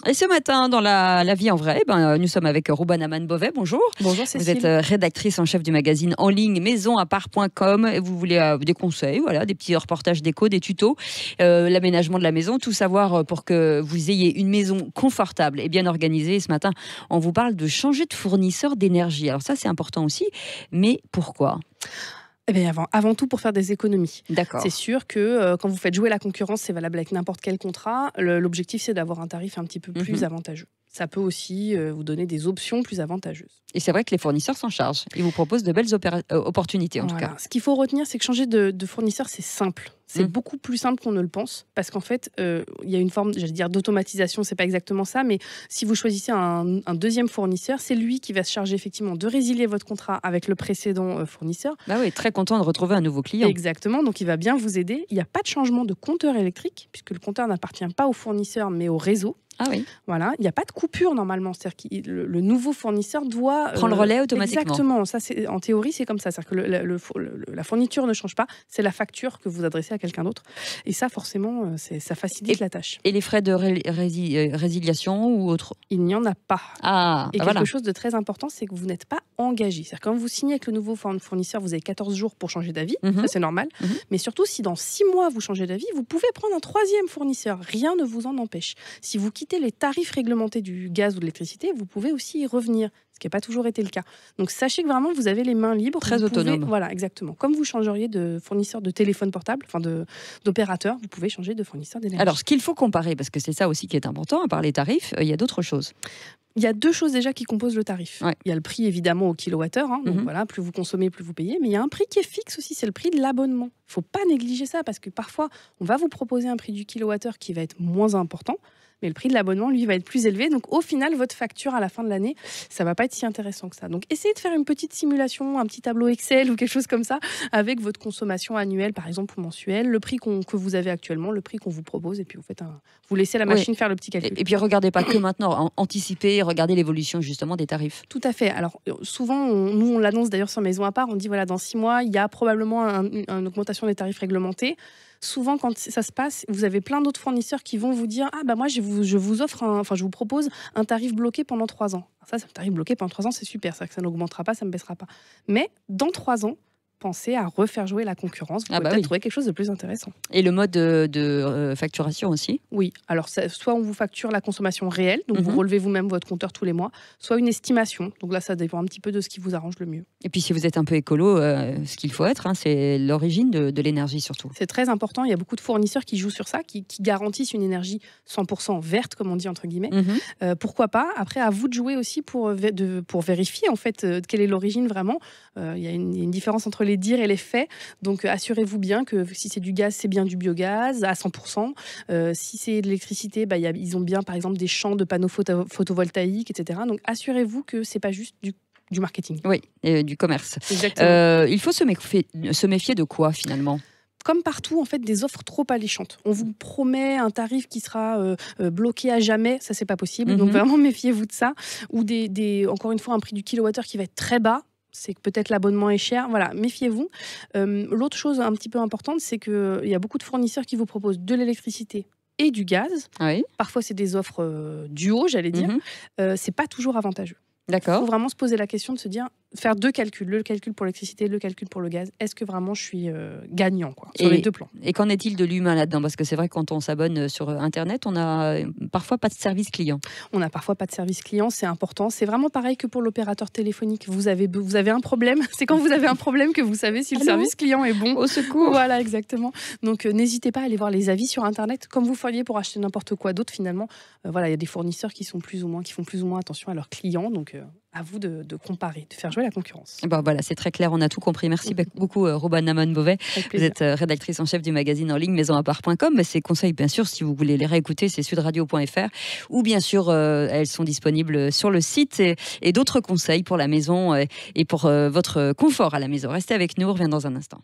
Et ce matin, dans la vie en vrai, nous sommes avec Rouban Aman-Bovet. Bonjour. Bonjour Vous Cécile. êtes rédactrice en chef du magazine en ligne maisonappart.com et vous voulez des conseils, voilà, des petits reportages déco, des tutos, l'aménagement de la maison, tout savoir pour que vous ayez une maison confortable et bien organisée. Et ce matin, on vous parle de changer de fournisseur d'énergie. Alors ça, c'est important aussi, mais pourquoi ? Eh bien, avant tout pour faire des économies. D'accord. C'est sûr que quand vous faites jouer la concurrence, c'est valable avec n'importe quel contrat. L'objectif, c'est d'avoir un tarif un petit peu plus avantageux. Ça peut aussi vous donner des options plus avantageuses. Et c'est vrai que les fournisseurs s'en chargent. Ils vous proposent de belles opportunités, en tout cas. Ce qu'il faut retenir, c'est que changer de fournisseur, c'est simple. C'est beaucoup plus simple qu'on ne le pense. Parce qu'en fait, il y a une forme, j'allais dire, d'automatisation. C'est pas exactement ça. Mais si vous choisissez un deuxième fournisseur, c'est lui qui va se charger effectivement de résilier votre contrat avec le précédent fournisseur. Bah oui, très content de retrouver un nouveau client. Exactement. Donc, il va bien vous aider. Il n'y a pas de changement de compteur électrique, puisque le compteur n'appartient pas au fournisseur, mais au réseau. Ah oui. Voilà, il n'y a pas de coupure normalement. C'est-à-dire que le nouveau fournisseur doit prendre le relais automatiquement. Exactement. Ça, en théorie, c'est comme ça. C'est-à-dire que la fourniture ne change pas. C'est la facture que vous adressez à quelqu'un d'autre. Et ça, forcément, ça facilite la tâche. Et les frais de résiliation ou autre ? Il n'y en a pas. Ah, et quelque chose de très important, c'est que vous n'êtes pas engagé. C'est-à-dire que quand vous signez avec le nouveau fournisseur, vous avez 14 jours pour changer d'avis. Ça, c'est normal. Mais surtout, si dans 6 mois, vous changez d'avis, vous pouvez prendre un troisième fournisseur. Rien ne vous en empêche. Si vous quittez les tarifs réglementés du gaz ou de l'électricité, vous pouvez aussi y revenir, ce qui n'a pas toujours été le cas. Donc sachez que vraiment vous avez les mains libres. Très autonome. Voilà, exactement. Comme vous changeriez de fournisseur de téléphone portable, enfin d'opérateur, vous pouvez changer de fournisseur d'énergie. Alors ce qu'il faut comparer, parce que c'est ça aussi qui est important, à part les tarifs, il y a d'autres choses. Il y a 2 choses déjà qui composent le tarif. Ouais. Il y a le prix évidemment au kilowattheure, donc voilà, plus vous consommez, plus vous payez. Mais il y a un prix qui est fixe aussi, c'est le prix de l'abonnement. Il ne faut pas négliger ça parce que parfois on va vous proposer un prix du kilowattheure qui va être moins important. Mais le prix de l'abonnement, lui, va être plus élevé. Donc, au final, votre facture à la fin de l'année, ça ne va pas être si intéressant que ça. Donc, essayez de faire une petite simulation, un petit tableau Excel ou quelque chose comme ça, avec votre consommation annuelle, par exemple, ou mensuelle, le prix que vous avez actuellement, le prix qu'on vous propose, et puis vous laissez la machine faire le petit calcul. Et puis, regardez pas que maintenant, anticipez, regardez l'évolution, justement, des tarifs. Tout à fait. Alors, souvent, nous, on l'annonce d'ailleurs sur Maison à part, on dit, voilà, dans 6 mois, il y a probablement une augmentation des tarifs réglementés. Souvent, quand ça se passe, vous avez plein d'autres fournisseurs qui vont vous dire « Ah, bah moi, je vous propose un tarif bloqué pendant 3 ans. » Ça, c'est un tarif bloqué pendant 3 ans, c'est super. C'est-à-dire que ça n'augmentera pas, ça ne baissera pas. Mais dans 3 ans, pensez à refaire jouer la concurrence. Vous pouvez peut-être trouver quelque chose de plus intéressant. Et le mode de facturation aussi ? Oui. Alors, soit on vous facture la consommation réelle, donc vous relevez vous-même votre compteur tous les mois, soit une estimation. Donc là, ça dépend un petit peu de ce qui vous arrange le mieux. Et puis, si vous êtes un peu écolo, ce qu'il faut être, c'est l'origine de l'énergie surtout. C'est très important. Il y a beaucoup de fournisseurs qui jouent sur ça, qui garantissent une énergie 100% verte, comme on dit entre guillemets. Pourquoi pas ? Après, à vous de jouer aussi pour vérifier en fait quelle est l'origine vraiment. Il y a une différence entre les dires et les faits. Donc, assurez-vous bien que si c'est du gaz, c'est bien du biogaz à 100%. Si c'est de l'électricité, ils ont bien, par exemple, des champs de panneaux photovoltaïques, etc. Donc, assurez-vous que c'est pas juste du marketing. Oui, et du commerce. Exactement. Il faut se méfier de quoi, finalement ? Comme partout, en fait, des offres trop alléchantes. On vous promet un tarif qui sera bloqué à jamais, ça, c'est pas possible. Donc, vraiment, méfiez-vous de ça. Ou encore une fois, un prix du kilowattheure qui va être très bas. C'est que peut-être l'abonnement est cher. Voilà, méfiez-vous. L'autre chose un petit peu importante, c'est qu'il y a beaucoup de fournisseurs qui vous proposent de l'électricité et du gaz. Oui. Parfois, c'est des offres duo, j'allais dire. C'est pas toujours avantageux. D'accord. Il faut vraiment se poser la question de se dire, faire 2 calculs, le calcul pour l'électricité, le calcul pour le gaz. Est-ce que vraiment je suis gagnant sur les 2 plans ? Et qu'en est-il de l'humain là-dedans ? Parce que c'est vrai que quand on s'abonne sur Internet, on n'a parfois pas de service client. On n'a parfois pas de service client, c'est important. C'est vraiment pareil que pour l'opérateur téléphonique. Vous avez un problème. C'est quand vous avez un problème que vous savez si le service client est bon. Au secours. Voilà, exactement. Donc, n'hésitez pas à aller voir les avis sur Internet, comme vous feriez pour acheter n'importe quoi d'autre finalement. Voilà, il y a des fournisseurs qui font plus ou moins attention à leurs clients. Donc, à vous de comparer, de faire jouer la concurrence. Voilà, c'est très clair, on a tout compris. Merci beaucoup, Rouban Aman-Bovet. Vous êtes rédactrice en chef du magazine en ligne maisonappart.com. Mais ces conseils, bien sûr, si vous voulez les réécouter, c'est sudradio.fr. Ou bien sûr, elles sont disponibles sur le site. Et d'autres conseils pour la maison et pour votre confort à la maison. Restez avec nous, on revient dans un instant.